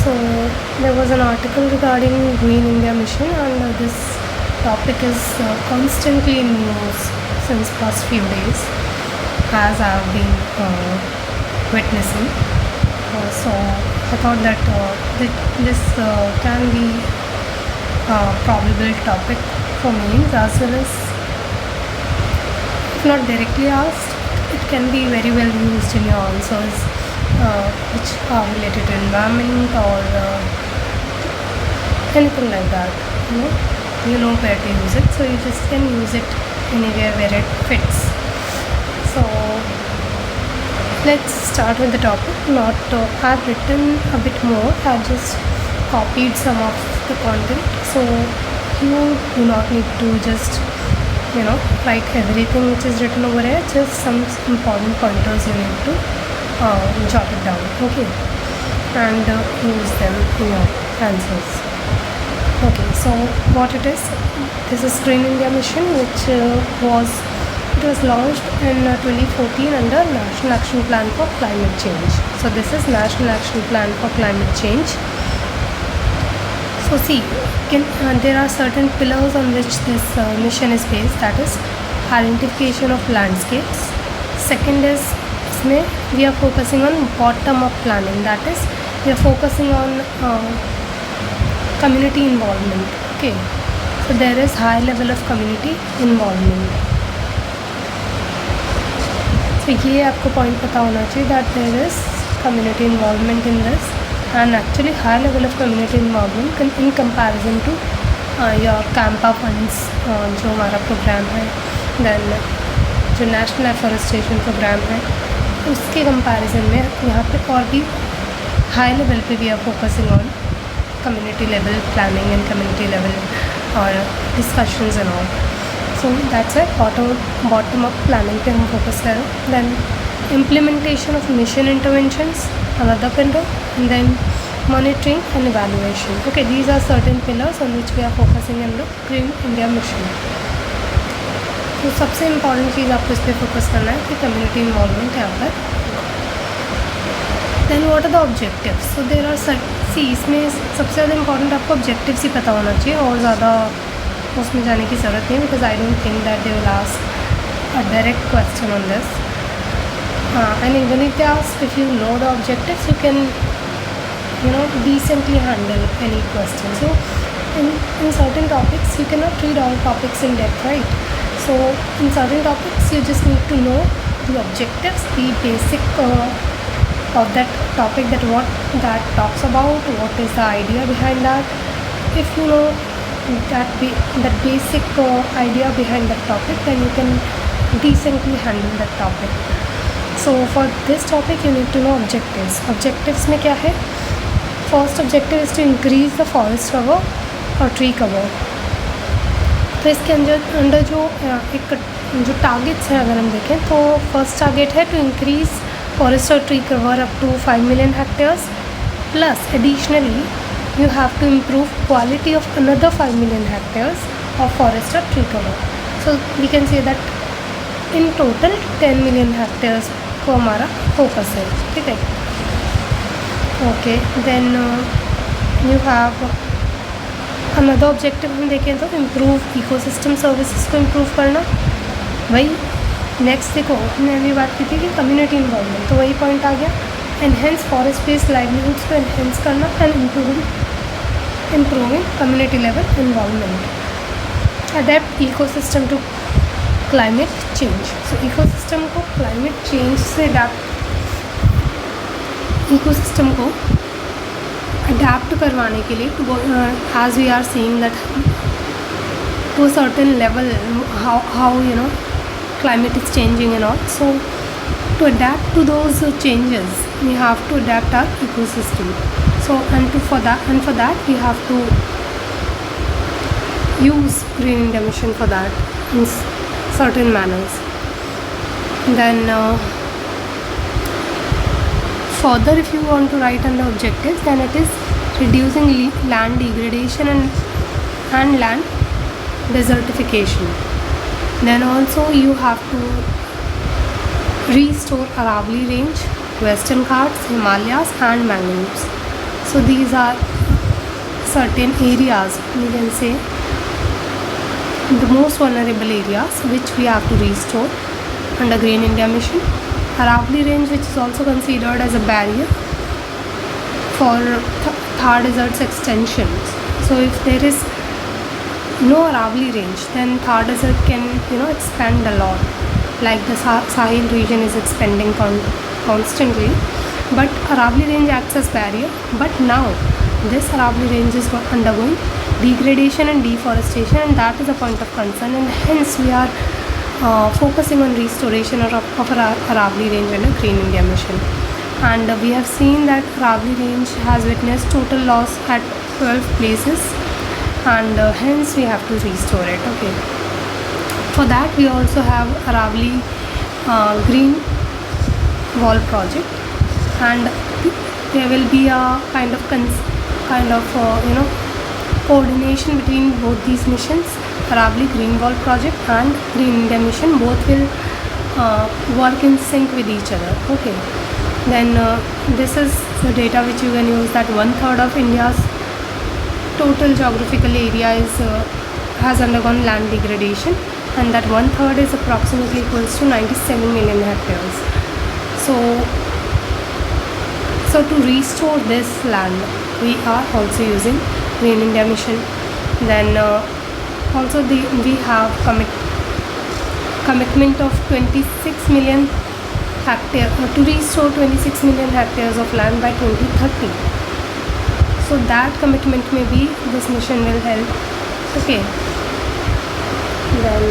So there was an article regarding Green India Mission, and this topic is constantly in news since past few days, as I have been witnessing. So I thought that this can be a probable topic for memes, as well as, if not directly asked, it can be very well used in your answers, which are related to environment or anything like that. You know where to use it, so you just can use it anywhere where it fits. So let's start with the topic. I've written a bit more. I've just copied some of the content, so you do not need to just write everything which is written over here. Just some important pointers you need to jot it down, okay, and use them in your answers. Okay, so what it is, this is Green India Mission, which was launched in 2014 under National Action Plan for Climate Change. So this is National Action Plan for Climate Change. So see, there are certain pillars on which this mission is based. That is identification of landscapes. Second is, we are focusing on bottom-up planning. That is, we are focusing on community involvement. Okay, so there is high level of community involvement. So ये आपको point पता होना चाहिए that there is community involvement in this, and actually high level of community involvement in comparison to your Campa funds जो हमारा programme है, then जो national afforestation programme है, उसके कंपैरिजन में यहाँ पे और भी हाई लेवल पे we are focusing on community level planning and community level और discussions and all. So that's why bottom up planning पे हम फोकस करें. Then implementation of mission interventions, another pillar, and then monitoring and evaluation. Okay, these are certain pillars on which we are focusing in the Green India Mission. तो सबसे important चीज़ आपको इस पर focus करना है कि कम्युनिटी इन्वॉल्वमेंट यहाँ पर. Then what are the objectives. So there are इसमें सबसे ज़्यादा इम्पॉर्टेंट आपको ऑब्जेक्टिव्स ही पता होना चाहिए, और ज़्यादा उसमें जाने की ज़रूरत नहीं, because I don't think that they will ask a direct question on this. And even if they ask, if you know the objectives, you can decently handle any question. So in certain topics you cannot read all topics in depth, right? So in certain topics you just need to know the objectives, the basic of that topic, that what that talks about, what is the idea behind that. If you know that basic idea behind that topic, then you can decently handle that topic. So for this topic you need to know objectives. Objectives में क्या है? First objective is to increase the forest cover or tree cover. तो इसके अंदर जो targets हैं अगर हम देखें, तो फर्स्ट टारगेट है टू इंक्रीज फॉरेस्ट और tree cover up to 5 million hectares, plus additionally you have to improve quality of another 5 million hectares of forest or tree cover. So we can say that in total 10 million hectares को हमारा focus है, ठीक है. Okay, then you have another objective हम देखें तो improve ecosystem services को improve करना. वही नेक्स्ट देखो, हमने अभी बात की थी कि कम्युनिटी इन्वॉल्वमेंट, तो वही पॉइंट आ गया. एनहेंस फॉरेस्ट बेस्ड लाइवलीहुड्स को एनहेंस करना and improving community level involvement. Adapt ecosystem to climate change. So ecosystem को क्लाइमेट चेंज से इकोसिस्टम को अडेप्ट करवाने के लिए, as we are seeing that to a certain level how climate is changing and all. So to adapt to those changes we have to adapt our ecosystem. So for that we have to use Green India Mission for that in certain manners. Then further, if you want to write under objectives, then it is reducing land degradation and land desertification. Then also you have to restore Aravalli Range, Western Ghats, Himalayas and mangroves. So these are certain areas, we can say, the most vulnerable areas which we have to restore under Green India Mission. Aravalli Range, which is also considered as a barrier for Thar Desert's extensions. So if there is no Aravalli Range, then Thar Desert can expand a lot, like the Sahel region is expanding constantly. But Aravalli Range acts as barrier. But now this Aravalli Range is undergoing degradation and deforestation, and that is a point of concern, and hence we are focusing on restoration of Aravalli Range under Green India Mission. And we have seen that Aravalli Range has witnessed total loss at 12 places, and hence we have to restore it. Okay. For that we also have Aravalli Green Wall project, and there will be a kind of coordination between both these missions. Aravalli Green Wall project and Green India Mission both will work in sync with each other. Okay. Then this is the data which you can use, that 1/3 of India's total geographical area has undergone land degradation, and that 1/3 is approximately equals to 97 million hectares. So to restore this land, we are also using Green India Mission. Then also we have commitment of 26 million hectares to restore 26 million hectares of land by 2030. So that commitment, maybe this mission will help. Okay. Then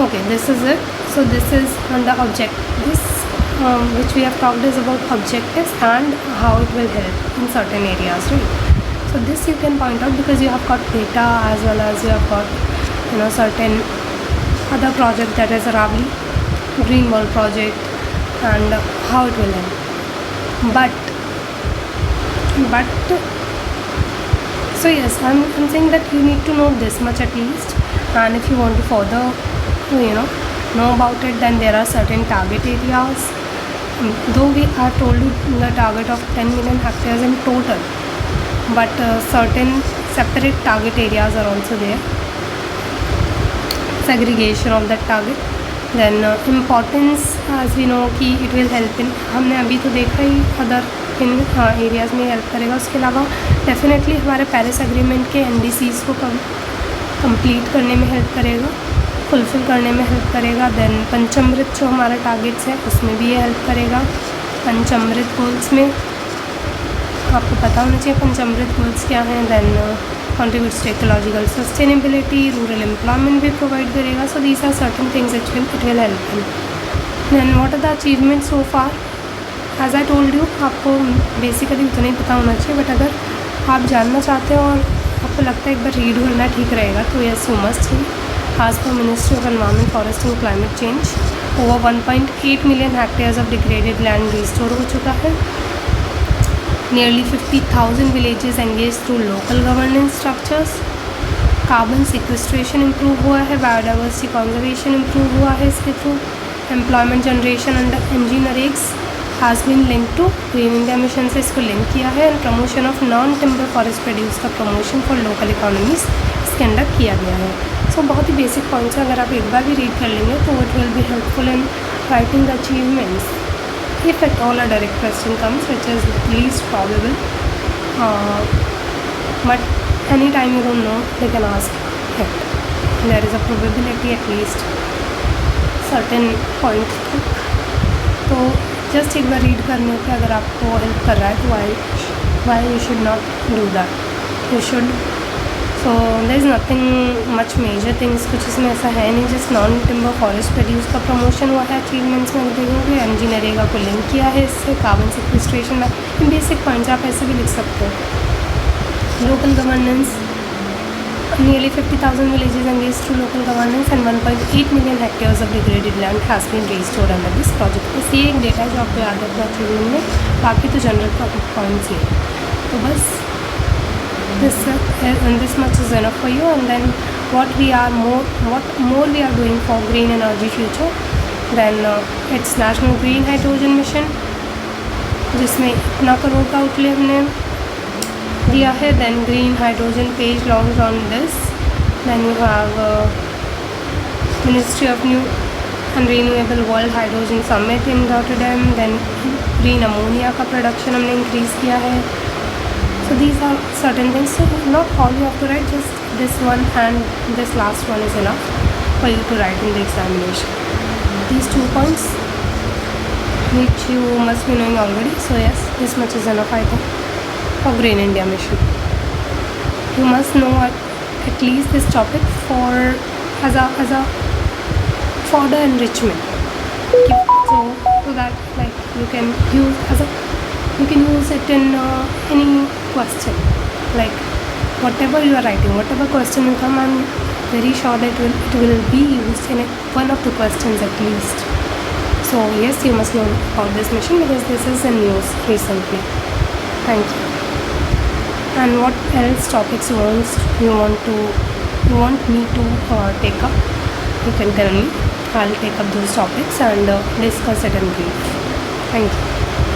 okay, this is it. So this is under object. This which we have talked is about objectives and how it will help in certain areas, right? So this you can point out because you have got data as well as you have got certain other project, that is Aravalli Green Wall project, and how it will help. But so yes, I'm saying that you need to know this much at least, and if you want to further know about it, then there are certain target areas. Though we are told the target of 10 million hectares in total, but certain separate target areas are also there. Segregation of that target. Then importance, as we know कि it will help in, हमने अभी तो देखा ही other in areas में help करेगा. उसके अलावा definitely हमारे पेरिस एग्रीमेंट के NDCs को कंप्लीट करने में हेल्प करेगा, फुलफ़िल करने में हेल्प करेगा. देन पंचामृत जो हमारा टारगेट्स है उसमें भी ये हेल्प करेगा. पंचामृत गोल्स में आपको पता होना चाहिए पंचामृत गोल्स क्या हैं. Then contributes to ecological sustainability, rural employment भी प्रोवाइड करेगा. So these are certain things which it will help in. Then what are the achievements so far? As I told you, आपको बेसिकली उतना ही पता होना चाहिए, but अगर आप जानना चाहते हो और आपको लगता है एक बार रीड करना ठीक रहेगा तो yes you must he. As per Ministry of Environment, Forest and Climate Change, over 1.8 million hectares of degraded land restore हो चुका है. Nearly 50,000 villages engaged through local governance structures. Carbon sequestration improve हुआ है. Biodiversity conservation improve हुआ है इसके through. Employment generation under NGNREGA has been linked to Green India Mission से इसको लिंक किया है. And promotion of non-timber forest produce का promotion for local economies इसके अंदर किया गया है. So बहुत ही बेसिक पॉइंट्स हैं, अगर आप एक बार भी रीड कर लेंगे तो it will be helpful in writing the achievements. If at all a direct question comes, which is least probable, but anytime you don't know, they can ask it. There is a probability at least certain point. तो just एक बार read करने पे अगर आपको help कर रहा है तो why you should not do that? You should. So there is nothing much major things, कुछ इसमें ऐसा है नहीं. Just non timber forest produce का प्रमोशन हुआ है अचीवमेंट्स में देखोगे. NGNREGA को लिंक किया है इससे. कार्बन सिक्वेस्ट्रेशन में बेसिक पॉइंट्स आप ऐसे भी लिख सकते हो. Local governance, nearly 50,000 villages engaged through local governance and 1.8 million hectares of degraded land has been restored under this project. बस ये एक डेटा है जो आपको याद रखना चाहिए में, बाकी तो जनरल पॉइंट्स ही है. तो बस this much is enough for you. And then what more we are doing for green energy future, then it's National Green Hydrogen Mission, जिसमें इतना करोड़ का आउटले हमने दिया है. Then green hydrogen page launched on this. Then you have Ministry of New and Renewable World Hydrogen Summit in Rotterdam. Then green ammonia का production हमने increase किया है. So these are certain things. So not all you have to write, just this one and this last one is enough for you to write in the examination. These 2 points which you must be knowing already. So yes, this much is enough I think for Green India mission. You must know at least this topic for as a further enrichment. So that like you can use it in any question, like whatever you are writing, whatever question will come, I'm very sure that it will be used in one of the questions at least. So yes, you must know about this mission because this is in news recently. Thank you. And what else topics you want me to take up? You can tell me. I'll take up those topics and discuss it in brief. Thank you.